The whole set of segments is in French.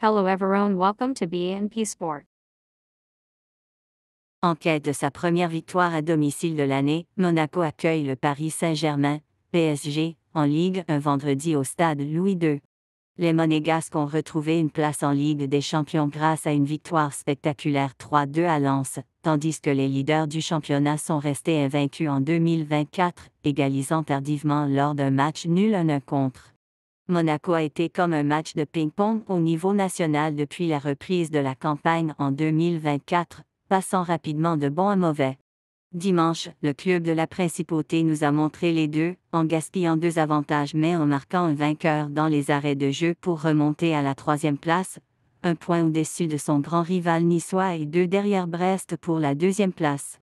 Hello everyone, welcome to BNP Sport. En quête de sa première victoire à domicile de l'année, Monaco accueille le Paris Saint-Germain, PSG, en Ligue un vendredi au stade Louis II. Les Monégasques ont retrouvé une place en Ligue des Champions grâce à une victoire spectaculaire 3-2 à Lens, tandis que les leaders du championnat sont restés invaincus en 2024, égalisant tardivement lors d'un match nul 1-1 contre. Monaco a été comme un match de ping-pong au niveau national depuis la reprise de la campagne en 2024, passant rapidement de bon à mauvais. Dimanche, le club de la Principauté nous a montré les deux, en gaspillant 2 avantages mais en marquant un vainqueur dans les arrêts de jeu pour remonter à la 3e place, 1 point au-dessus de son grand rival niçois et 2 derrière Brest pour la 2e place.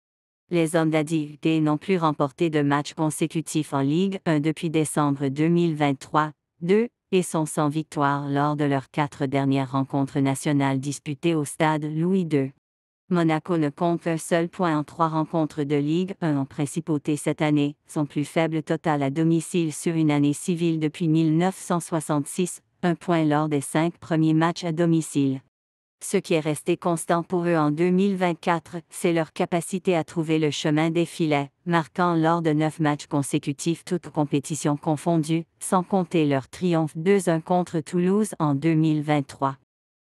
Les hommes d'Adité n'ont plus remporté de match consécutif en Ligue 1 depuis décembre 2023, et sont sans victoire lors de leurs 4 dernières rencontres nationales disputées au stade Louis II. Monaco ne compte qu'un seul point en 3 rencontres de Ligue 1 en Principauté cette année, son plus faible total à domicile sur une année civile depuis 1966, 1 point lors des 5 premiers matchs à domicile. Ce qui est resté constant pour eux en 2024, c'est leur capacité à trouver le chemin des filets, marquant lors de 9 matchs consécutifs toutes compétitions confondues, sans compter leur triomphe 2-1 contre Toulouse en 2023.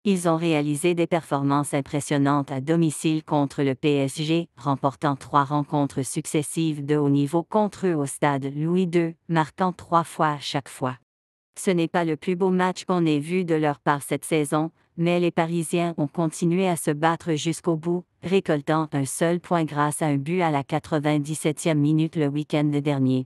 Ils ont réalisé des performances impressionnantes à domicile contre le PSG, remportant 3 rencontres successives de haut niveau contre eux au stade Louis II, marquant 3 fois à chaque fois. Ce n'est pas le plus beau match qu'on ait vu de leur part cette saison, mais les Parisiens ont continué à se battre jusqu'au bout, récoltant un seul point grâce à un but à la 97e minute le week-end dernier.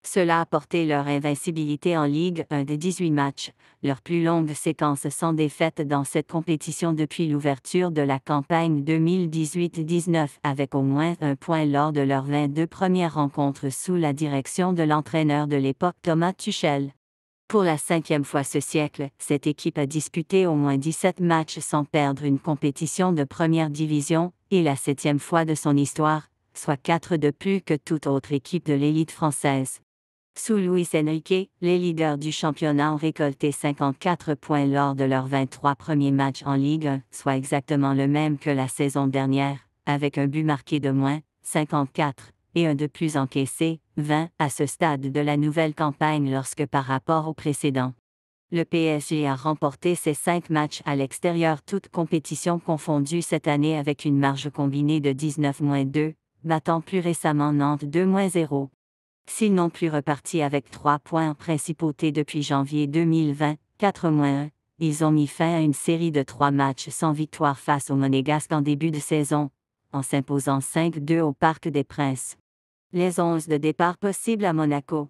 Cela a porté leur invincibilité en Ligue 1 de 18 matchs, leur plus longue séquence sans défaite dans cette compétition depuis l'ouverture de la campagne 2018-19 avec au moins 1 point lors de leurs 22 premières rencontres sous la direction de l'entraîneur de l'époque Thomas Tuchel. Pour la 5e fois ce siècle, cette équipe a disputé au moins 17 matchs sans perdre une compétition de première division, et la 7e fois de son histoire, soit 4 de plus que toute autre équipe de l'élite française. Sous Luis Enrique, les leaders du championnat ont récolté 54 points lors de leurs 23 premiers matchs en Ligue 1, soit exactement le même que la saison dernière, avec un but marqué de moins, 54, et un de plus encaissé, 20, à ce stade de la nouvelle campagne lorsque par rapport au précédent. Le PSG a remporté ses 5 matchs à l'extérieur toutes compétitions confondues cette année avec une marge combinée de 19-2, battant plus récemment Nantes 2-0. S'ils n'ont plus reparti avec 3 points en Principauté depuis janvier 2020, 4-1, ils ont mis fin à une série de 3 matchs sans victoire face aux Monégasques en début de saison, en s'imposant 5-2 au Parc des Princes. Les 11 de départ possibles à Monaco.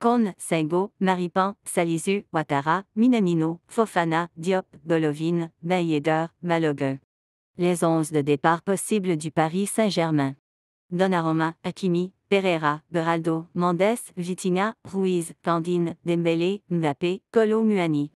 Kon, Sengo, Maripan, Salisu, Ouattara, Minamino, Fofana, Diop, Golovin, Ben Yedder, Malogun. Les 11 de départ possibles du Paris Saint-Germain. Donnarumma, Hakimi, Pereira, Beraldo, Mendes, Vitinha, Ruiz, Candine, Dembélé, Mbappé, Kolo Muani.